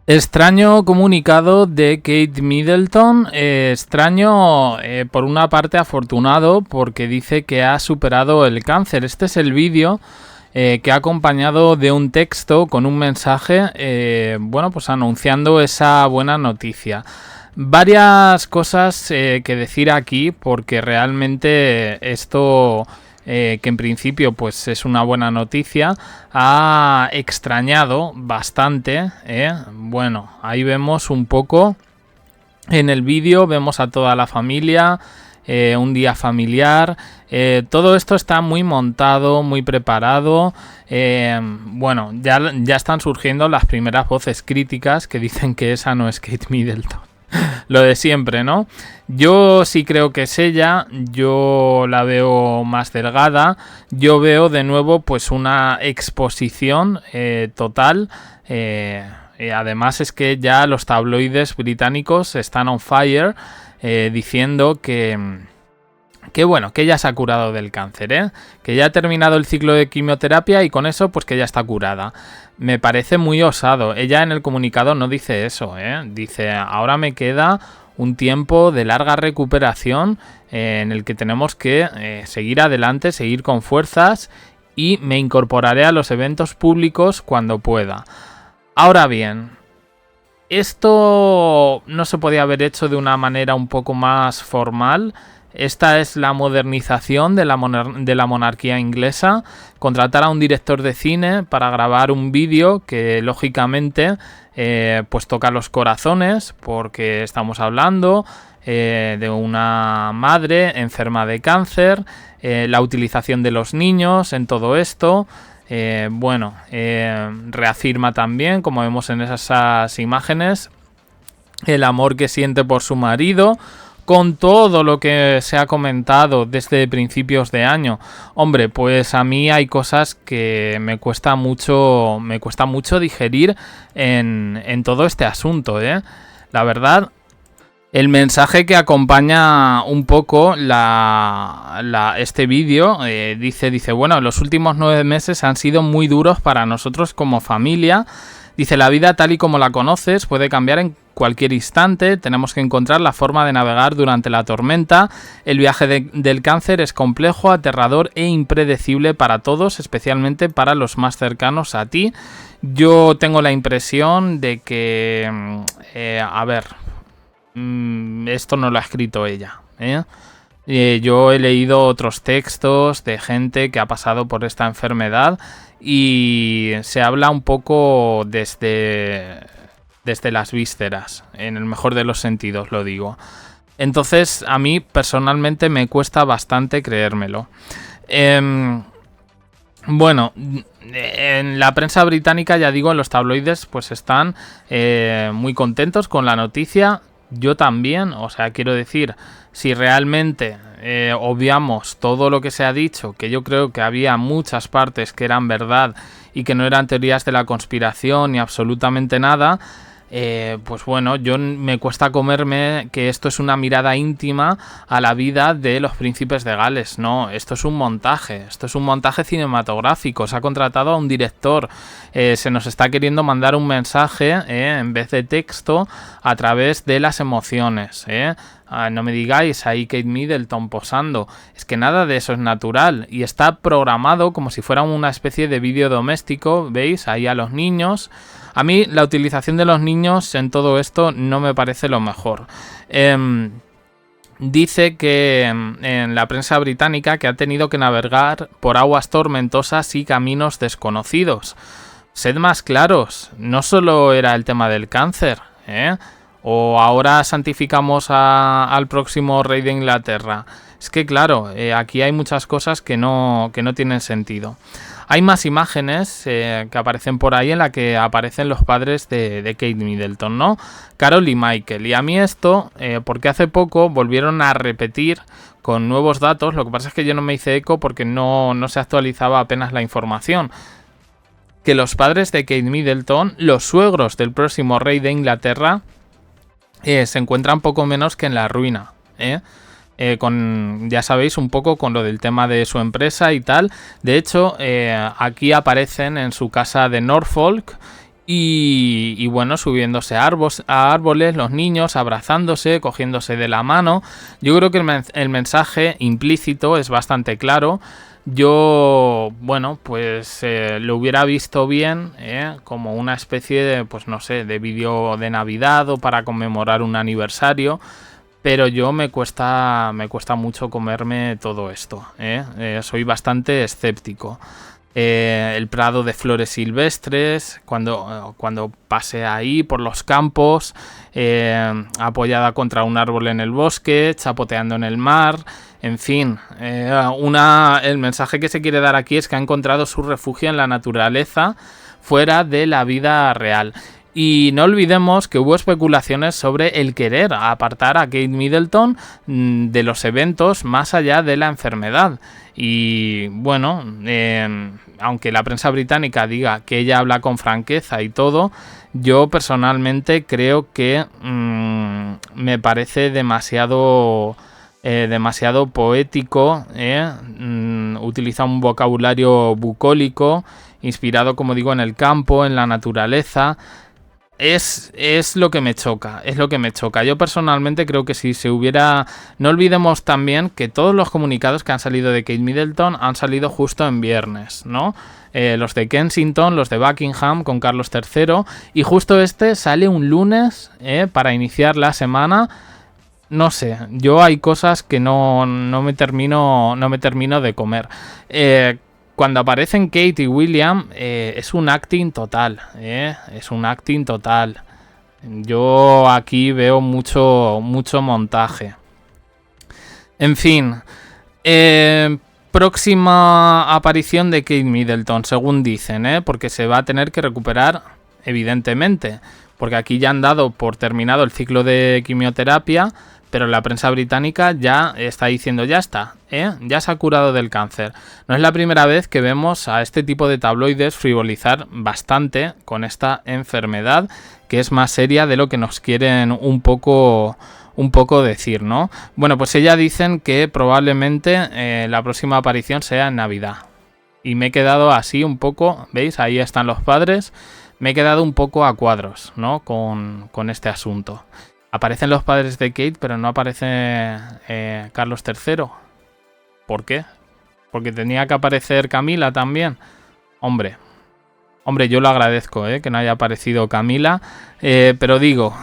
Extraño comunicado de Kate Middleton, extraño por una parte, afortunado porque dice que ha superado el cáncer. Este es el vídeo que ha acompañado de un texto con un mensaje, bueno, pues anunciando esa buena noticia. Varias cosas que decir aquí porque realmente esto... que en principio pues es una buena noticia, ha extrañado bastante. Bueno, ahí vemos un poco en el vídeo, vemos a toda la familia, un día familiar, todo esto está muy montado, muy preparado. Bueno, ya están surgiendo las primeras voces críticas que dicen que esa no es Kate Middleton. Lo de siempre, ¿no? Yo sí creo que es ella, yo la veo más delgada, yo veo de nuevo pues una exposición total. Además es que ya los tabloides británicos están on fire diciendo que bueno, que ya se ha curado del cáncer, que ya ha terminado el ciclo de quimioterapia y con eso pues que ya está curada. Me parece muy osado. Ella en el comunicado no dice eso, dice ahora me queda un tiempo de larga recuperación en el que tenemos que seguir adelante, seguir con fuerzas y me incorporaré a los eventos públicos cuando pueda. Ahora bien, esto no se podía haber hecho de una manera un poco más formal. Esta es la modernización de la monarquía inglesa. Contratar a un director de cine para grabar un vídeo que lógicamente pues toca los corazones porque estamos hablando de una madre enferma de cáncer, la utilización de los niños en todo esto. Bueno, reafirma también, como vemos en esas imágenes, el amor que siente por su marido. Con todo lo que se ha comentado desde principios de año, hombre, pues a mí hay cosas que me cuesta mucho digerir en todo este asunto, La verdad, el mensaje que acompaña un poco este vídeo dice, bueno, los últimos 9 meses han sido muy duros para nosotros como familia. Dice, la vida tal y como la conoces puede cambiar en cualquier instante, tenemos que encontrar la forma de navegar durante la tormenta. El viaje del cáncer es complejo, aterrador e impredecible para todos, especialmente para los más cercanos a ti. Yo tengo la impresión de que, esto no lo ha escrito ella, yo he leído otros textos de gente que ha pasado por esta enfermedad y se habla un poco desde las vísceras, en el mejor de los sentidos lo digo. Entonces a mí personalmente me cuesta bastante creérmelo. Bueno, en la prensa británica, ya digo, en los tabloides pues están muy contentos con la noticia. Yo también, o sea, quiero decir, si realmente obviamos todo lo que se ha dicho, que yo creo que había muchas partes que eran verdad y que no eran teorías de la conspiración ni absolutamente nada, pues bueno, me cuesta comerme que esto es una mirada íntima a la vida de los príncipes de Gales. No, esto es un montaje cinematográfico. Se ha contratado a un director, se nos está queriendo mandar un mensaje en vez de texto a través de las emociones. No me digáis ahí Kate Middleton posando, es que nada de eso es natural y está programado como si fuera una especie de vídeo doméstico. ¿Veis? Ahí a los niños. A mí la utilización de los niños en todo esto no me parece lo mejor. Dice que en la prensa británica que ha tenido que navegar por aguas tormentosas y caminos desconocidos. Sed más claros, no solo era el tema del cáncer, o ahora santificamos al próximo rey de Inglaterra. Es que claro, aquí hay muchas cosas que no tienen sentido. Hay más imágenes que aparecen por ahí en la que aparecen los padres de Kate Middleton, ¿no? Carol y Michael. Y a mí esto, porque hace poco volvieron a repetir con nuevos datos. Lo que pasa es que yo no me hice eco porque no se actualizaba apenas la información. Que los padres de Kate Middleton, los suegros del próximo rey de Inglaterra, se encuentran poco menos que en la ruina, ya sabéis un poco con lo del tema de su empresa y tal. De hecho, aquí aparecen en su casa de Norfolk Y bueno, subiéndose a árboles, los niños abrazándose, cogiéndose de la mano. Yo creo que el mensaje implícito es bastante claro. Yo, bueno, pues lo hubiera visto bien, como una especie de, pues no sé, de vídeo de Navidad o para conmemorar un aniversario. Pero yo me cuesta mucho comerme todo esto. Soy bastante escéptico. El prado de flores silvestres, cuando pase ahí por los campos, apoyada contra un árbol en el bosque, chapoteando en el mar, en fin. El mensaje que se quiere dar aquí es que ha encontrado su refugio en la naturaleza, fuera de la vida real. Y no olvidemos que hubo especulaciones sobre el querer apartar a Kate Middleton de los eventos más allá de la enfermedad. Y bueno, aunque la prensa británica diga que ella habla con franqueza y todo, yo personalmente creo que me parece demasiado poético. Utiliza un vocabulario bucólico, inspirado, como digo, en el campo, en la naturaleza. Es lo que me choca, Yo personalmente creo que si se hubiera... No olvidemos también que todos los comunicados que han salido de Kate Middleton han salido justo en viernes, ¿no? Los de Kensington, los de Buckingham con Carlos III, y justo este sale un lunes para iniciar la semana. No sé, yo hay cosas que no me termino de comer. Cuando aparecen Kate y William, es un acting total. Es un acting total. Yo aquí veo mucho montaje. En fin. Próxima aparición de Kate Middleton, según dicen, porque se va a tener que recuperar, evidentemente. Porque aquí ya han dado por terminado el ciclo de quimioterapia, pero la prensa británica ya está diciendo ya está, ya se ha curado del cáncer. No es la primera vez que vemos a este tipo de tabloides frivolizar bastante con esta enfermedad, que es más seria de lo que nos quieren un poco decir, ¿no? Bueno, pues ellas dicen que probablemente la próxima aparición sea en Navidad. Y me he quedado así un poco, ¿veis? Ahí están los padres. Me he quedado un poco a cuadros, ¿no? Con este asunto. Aparecen los padres de Kate, pero no aparece Carlos III. ¿Por qué? Porque tenía que aparecer Camila también. Hombre, yo lo agradezco, que no haya aparecido Camila. Pero digo,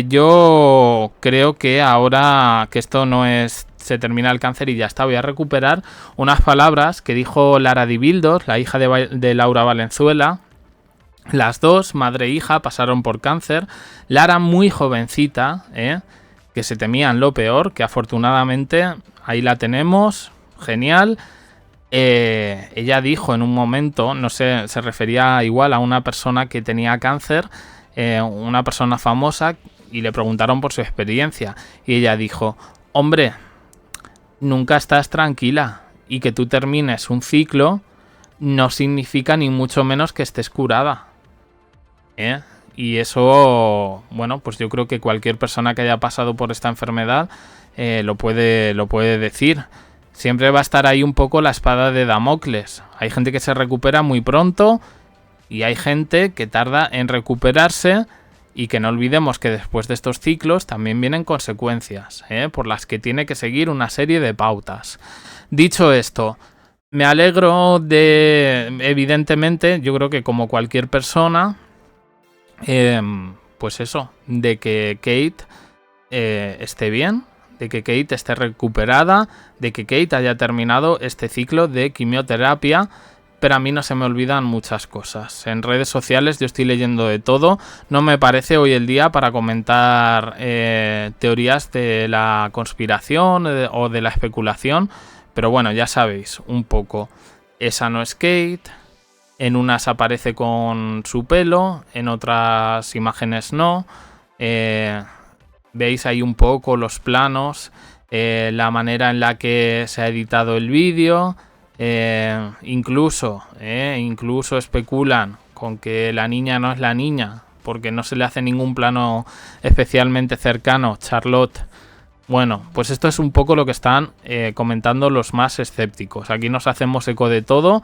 yo creo que ahora que esto no es... Se termina el cáncer y ya está. Voy a recuperar unas palabras que dijo Lara Di Bildos, la hija de Laura Valenzuela. Las dos, madre e hija, pasaron por cáncer. Lara muy jovencita, que se temían lo peor, que afortunadamente ahí la tenemos, genial. Ella dijo en un momento, no sé, se refería igual a una persona que tenía cáncer, una persona famosa, y le preguntaron por su experiencia. Y ella dijo, hombre, nunca estás tranquila, y que tú termines un ciclo no significa ni mucho menos que estés curada. Y eso, bueno, pues yo creo que cualquier persona que haya pasado por esta enfermedad lo puede decir. Siempre va a estar ahí un poco la espada de Damocles. Hay gente que se recupera muy pronto y hay gente que tarda en recuperarse, y que no olvidemos que después de estos ciclos también vienen consecuencias, por las que tiene que seguir una serie de pautas. Dicho esto, me alegro evidentemente, yo creo que como cualquier persona, pues eso, de que Kate esté bien, de que Kate esté recuperada, de que Kate haya terminado este ciclo de quimioterapia. Pero a mí no se me olvidan muchas cosas. En redes sociales yo estoy leyendo de todo. No me parece hoy el día para comentar teorías de la conspiración o de la especulación. Pero bueno, ya sabéis, un poco. Esa no es Kate. En unas aparece con su pelo, en otras imágenes no. Veis ahí un poco los planos, la manera en la que se ha editado el vídeo. Incluso especulan con que la niña no es la niña, porque no se le hace ningún plano especialmente cercano, Charlotte. Bueno, pues esto es un poco lo que están comentando los más escépticos. Aquí nos hacemos eco de todo.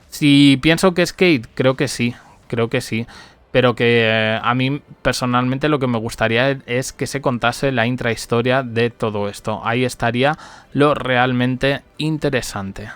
Si pienso que es Kate, creo que sí. pero que a mí personalmente lo que me gustaría es que se contase la intrahistoria de todo esto. Ahí estaría lo realmente interesante.